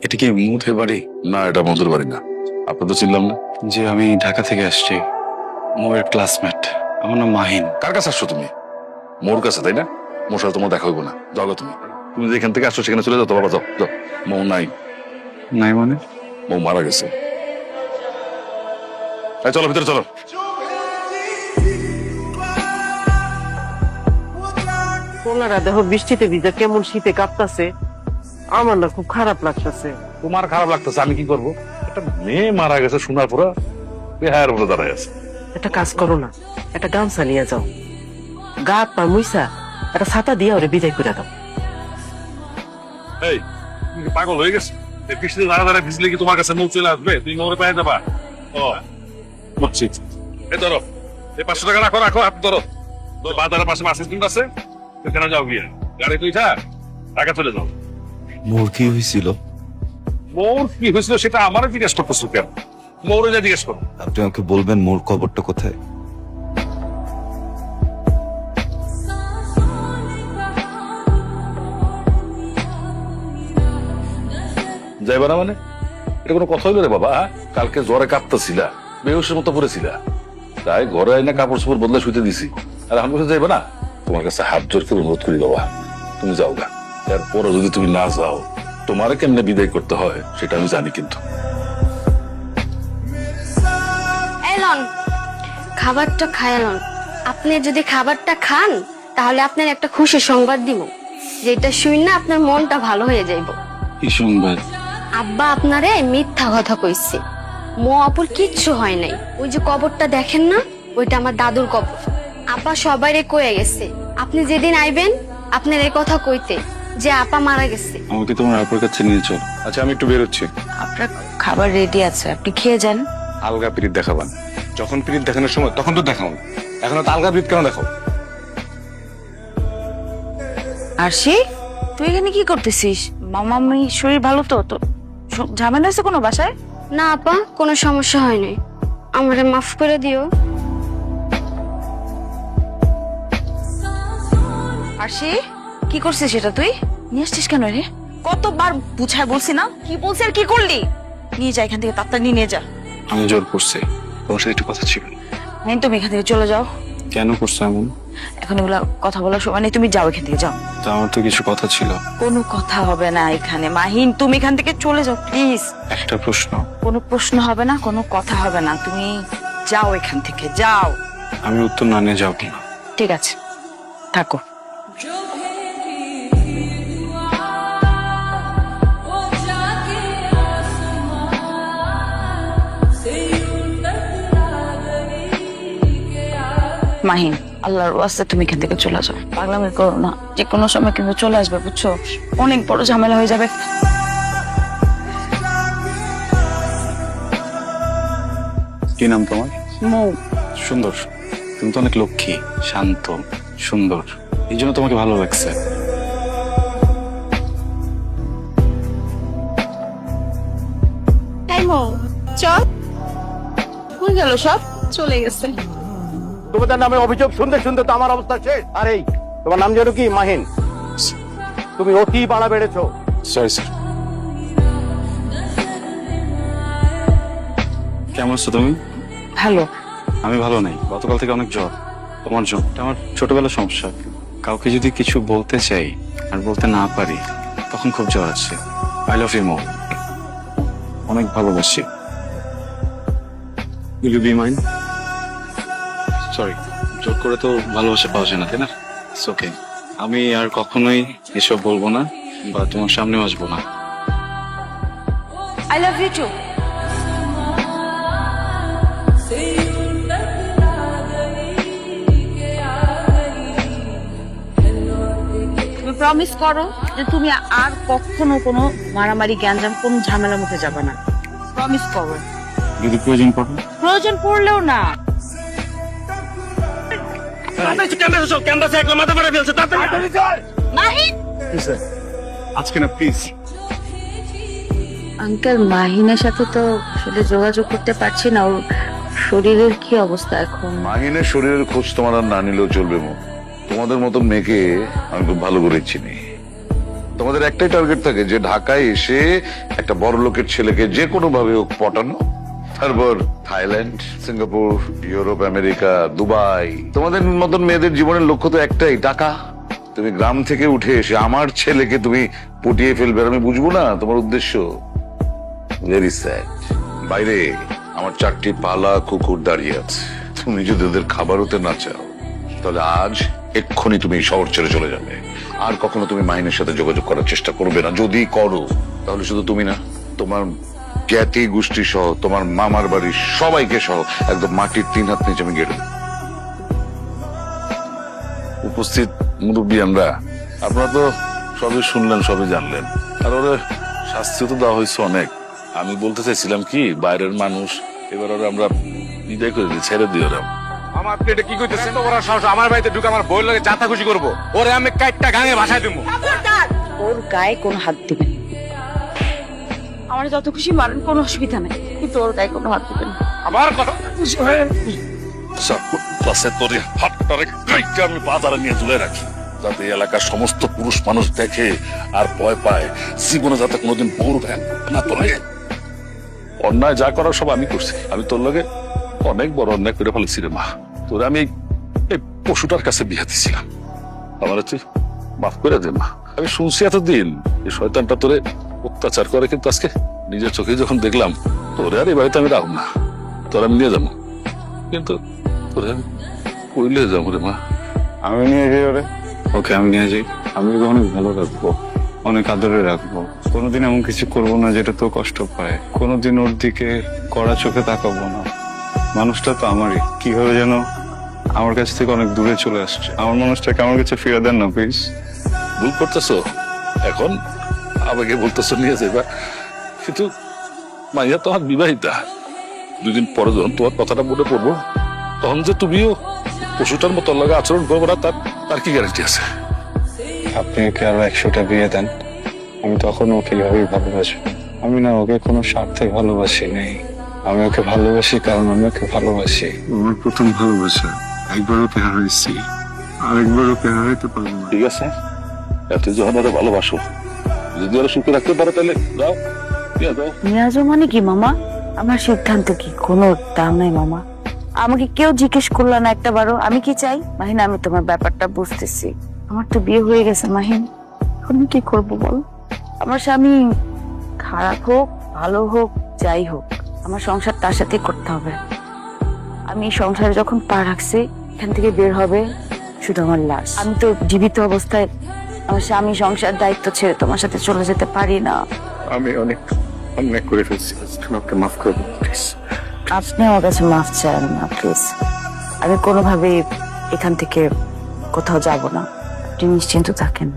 এটা কি মুথের বাড়ি? না, এটা মধুর বাড়ি না। আপনি তো চিনলাম না। যে আমি ঢাকা থেকে আসছি, মোয়ের ক্লাসমেট। আমার নাম মাহিন। কার কাছে আসছো তুমি? মোর কাছে, তাই না? মোর সাথে তোমার দেখা হইব না, যাও গো তুমি। তুমি যেখান থেকে আসছো সেখানে চলে যাও তো বাবা, যাও যাও। মৌ নাই। নাই মানে? মৌ মারা গেছে। এই চলো ভিতরে চলো। পোলারা দেখো বৃষ্টিতে ভিজা কেমন শীতে কাঁপতাছে, আমার না খুব খারাপ লাগতেছে। তোমার খারাপ লাগতেছে, আমি কি করবো? একটা মেয়ে মারা গেছে শোনার পরে বেহায়ের বলে দাঁড়ায় আছে। একটা কাজ করো না, একটা গামছা নিয়ে যাও, গা হাত পা মুইসা একটা ছাতা দিয়ে ওরে বিদায় করে দাও। এই তুমি কি পাগল হয়ে গেছে? এই বৃষ্টিতে দাঁড়া দাঁড়ায় ভিজলে কি তোমার কাছে মৌ চলে আসবে? তুমি মৌরে পায়ে যাবা? ও বুঝছি। এই ধরো, এই 500 টাকা রাখো, রাখো, হাত ধরো। তো বাজারের পাশে বাস স্ট্যান্ড আছে, সেখানে যাও গিয়ে গাড়ি তুই টাকা চলে যাও। মোর কি হয়েছিল? মৌর কি হয়েছিল সেটা আমারও জিজ্ঞেস করতেছো কেন? মৌরে যা জিজ্ঞেস করো। আপনি আমাকে বলবেন মোর কবরটা কোথায়? যাইবা না মানে? এটা কোনো কথা হইলো রে বাবা? কালকে জ্বরে কাঁপতেছিলা, বেহুশের মতো পড়েছিলা, তাই ঘরে আইনা কাপড় চোপড় বদলে শুতে দিছি। আর আমি বলতে যাইবা না? তোমার কাছে হাত জোর করে অনুরোধ করি বাবা, তুমি যাও গা। এরপরে যদি তুমি না যাও, তোমারে কেমনে বিদায় করতে হয় সেটা আমি জানি। কিন্তু এলন, খাবারটা খায়ালন। আপনি যদি খাবারটা খান তাহলে আপনার একটা খুশি সংবাদ দিব, যেটা শুই না আপনার মনটা ভালো হয়ে যাইব। কি সংবাদ? আব্বা আপনারে মিথ্যা কথা কইছে, মো আপুর কিচ্ছু হয় নাই। ওই যে কবরটা দেখেন না, ওইটা আমার দাদুর কবর। আপা সবাইরে কয়ে গেছে আপনি যেদিন আইবেন আপনার এই কথা কইতে যে আপা মারা গেছে। আমাকে তোমার আপুর কাছে নিয়ে চল। আচ্ছা আমি একটু বেরোচ্ছি। আপনার খাবার রেডি আছে, আপনি খেয়ে যান। আলগা পিরিত দেখাবান। যখন পিরিত দেখানোর সময় তখন তো দেখাও না, এখন তো আলগা পিরিত কেন দেখাও? আরশি, তুই এখানে কি করতেছিস? মামামি শরীর ভালো তো? তো ঝামেলা হয়েছে কোনো বাসায়? না আপা, কোনো সমস্যা হয় নাই, আমারে মাফ করে দিও। আরশি, কি করছিস সেটা তুই নিয়ে আসছিস কেন রে? কতবার বুঝায় বলছি না, কি বলছি আর কি করলি? নিয়ে যা এখান থেকে, তাড়াতাড়ি নিয়ে যা। আমি জোর করছি, তোমার সাথে একটু কথা ছিল। হ্যাঁ, তুমি এখান থেকে চলে যাও। কেন করছো এমন? এখন এগুলা কথা বলার সময় নেই, তুমি যাও এখান থেকে, যাও। তা আমার তো কিছু কথা ছিল। কোনো কথা হবে না এখানে মাহিন, তুমি এখান থেকে চলে যাও প্লিজ। একটা প্রশ্ন। কোনো প্রশ্ন হবে না, কোনো কথা হবে না, তুমি যাও এখান থেকে, যাও। আমি উত্তর না নিয়ে যাবো না। ঠিক আছে, থাকো। মাহিন, আল্লাহর ওয়াস্তে তুমি এখান থেকে চলে যাও, পাগলামি করো না। যে কোনো সময় কিন্তু চলে আসবে, বুঝছো? অনেক বড় ঝামেলা হয়ে যাবে। কি নাম তোমার? মৌ। সুন্দর। তুমি তো অনেক লক্ষ্মী, শান্ত, সুন্দর, এই জন্য তোমাকে ভালো লাগছে। তাই মো, চল। কই গেল সব? চলে গেছে। তোমাদের নামে অভিযোগ শুনতে শুনতে তো আমার অবস্থা শেষ। আর এই তোমার নাম যেন কি? মাহিন। তুমি অতি বাড়া বেড়েছো। Sorry sir. কেমন আছো তুমি? ভালো। আমি ভালো নেই, গতকাল থেকে অনেক জ্বর। তোমার জ্বর? এটা আমার ছোটবেলার সমস্যা। কাউকে যদি কিছু বলতে চাই আর বলতে না পারি তখন খুব জ্বর আসছে। আই লাভ ইউ মৌ, অনেক ভালোবাসি। Will you be mine? Sorry, জোর করে তো ভালোবাসা পাওয়া যায় না, তাই না? It's okay. আমি আর কখনোই এসব বলবো না বা তোমার সামনেও আসবো না। I love you too. তুমি প্রমিস করো যে তুমি আর কখনো কোনো মারামারি, গ্যাঞ্জাম, কোনো ঝামেলার মধ্যে যাবে না। প্রমিস করো। যদি প্রয়োজন পড়ে? প্রয়োজন পড়লেও না। মাহিন, আজকে না প্লিজ। আঙ্কেল, মাহিনের সাথে তো আসলে যোগাযোগ করতে পারছি না। ওর শরীরের কি অবস্থা এখন? মাহিনের শরীরের খোঁজ তোমার আর না নিলেও চলবে মো। তোমাদের মতো মেয়েকে আমি খুব ভালো করে চিনি। তোমাদের একটাই টার্গেট থাকে যে ঢাকায় এসে একটা বড় লোকের ছেলেকে যে কোনো ভাবে হোক পটানো, তারপর Thailand, Singapore, Europe, America, Dubai. তোমাদের মতন মেয়েদের জীবনের লক্ষ্য তো একটাই, টাকা। তুমি গ্রাম থেকে উঠে এসে আমার ছেলেকে তুমি পটিয়ে ফেলবে, আর আমি বুঝবো না তোমার উদ্দেশ্য। Very sad. বাইরে আমার 4টি পালা কুকুর দাঁড়িয়ে আছে, তুমি যদি ওদের খাবার হতে না চাও তাহলে আজ এক্ষুনি তুমি এই শহর ছেড়ে চলে যাবে। আর কখনো তুমি মাহিনের সাথে যোগাযোগ করার চেষ্টা করবে না। যদি করো তাহলে শুধু তুমি না, তোমার জ্ঞাতি গোষ্ঠী সহ, তোমার মামার বাড়ির সবাইকে সহ একদম মাটির 3 হাত নিচে আমি গেড়ে দেব। উপস্থিত মুরব্বী আমরা, আপনারা তো সবই শুনলেন, সবই জানলেন, আর ওরা শাস্তি তো দেওয়া হয়েছে অনেক। আমি বলতে চাইছিলাম কি, বাইরের মানুষ এবার ওরা আমরা বিদায় করে দিই, ছেড়ে দিই ওরা। আমার আপনি এটা কি কইতেছেন? তো ওরা সাহস আমার বাড়িতে ঢুকে আমার বউয়ের লগে যাতা খুশি করবো, ওরে আমি কাইটটা গাঙে ভাষায় দিব। ওর গায়ে কোনো হাত দিবেন না। আমার যত খুশি মারেন, কোনো অসুবিধা নেই, কিন্তু ওর গায়ে কোনো হাত দিবেন না। আবার কথা ক্লাসে তোর এই হাতটারে কাইটটা আমি বাজারে নিয়ে তুলে রাখি, যাতে এই এলাকার সমস্ত পুরুষ মানুষ দেখে আর ভয় পায়, জীবনে যাতে কোনোদিন বউর ভ্যান না তোলে। অন্যায় যা করার সব আমি করছি। আমি তোর লগে অনেক বড় অন্যায় করে ফেলেছি রে মা। তোরে আমি এই পশুটার কাছে বিয়ে দিছিলাম, আমার তুই মাফ করে দে মা। আমি শুনছি এতদিন এই শয়তানটা তোরে অত্যাচার করে, কিন্তু আজকে নিজের চোখে যখন দেখলাম, তোরে আর এই বাড়িতে আমি রাখব না, তোর আমি নিয়ে যাবো। কিন্তু তোরে আমি কইলে যাবো রে মা। আমি নিয়ে যাই ওরে, ওকে আমি নিয়ে যাই। আমি ওকে অনেক ভালো রাখবো, অনেক আদরে রাখবো। কোনোদিন এমন কিছু করবো না যেটা তো কষ্ট পায়। কোনোদিন ওর দিকে কড়া চোখে তাকাবো না। মানুষটা তো আমারই, কিভাবে যেন আমার কাছ থেকে অনেক দূরে চলে আসছে। আমার মানুষটাকে আমার কাছে ফিরে দেন না প্লিজ। ভুল করতেছো, এখন আমাকে বলতেছো নিয়ে যাবা, কিন্তু মাইয়া তোমার বিবাহিতা। 2 দিন পরে যখন তোমার কথাটা মনে পড়বো, তখন যে তুমিও পশুটার মতো লাগে আচরণ করবো না, তার কি গ্যারান্টি আছে? আপনি ওকে আরো 100টা বিয়ে দেন, আমি তখন ওকে এভাবেই ভালোবাসবো। আমি না ওকে কোনো স্বার্থে ভালোবাসি নেই। আমি ওকে ভালোবাসি কারণ আমি ওকে ভালোবাসি। আমার প্রথম ভালোবাসা, একবার ওকে হারাইছি, আরেকবার ওকে হারাইতে পারবো না। ঠিক আছে, এত যখন ওরা ভালোবাসো, যদি ওরা সুখে রাখতে পারে তাহলে যাও, নিয়ে যাও। নিয়ে আসো মানে কি মামা? আমার সিদ্ধান্ত কি কোনো দাম নাই মামা। আমাকে কেউ জিজ্ঞেস করলো না একটা বারও আমি কি চাই। মাহিন, আমি তোমার ব্যাপারটা বুঝতেছি, আমার তো বিয়ে হয়ে গেছে মাহিন, এখন আমি কি করবো বল? আমার স্বামী খারাপ হোক ভালো হোক যাই হোক, আমার সংসার তার সাথে করতে হবে। আমি এই সংসারে যখন পা রাখছি, এখান থেকে বের হবে শুধু আমার লাশ। আমি তো জীবিত অবস্থায় আমার স্বামী সংসার দায়িত্ব ছেড়ে তোমার সাথে চলে যেতে পারি না। আমি অনেক অন্যায় করে ফেলছি, আমাকে মাফ করবেন প্লিজ। আপনি আমার কাছে মাফ চান না প্লিজ। আমি কোনোভাবেই এখান থেকে কোথাও যাব না, আপনি নিশ্চিন্ত থাকেন।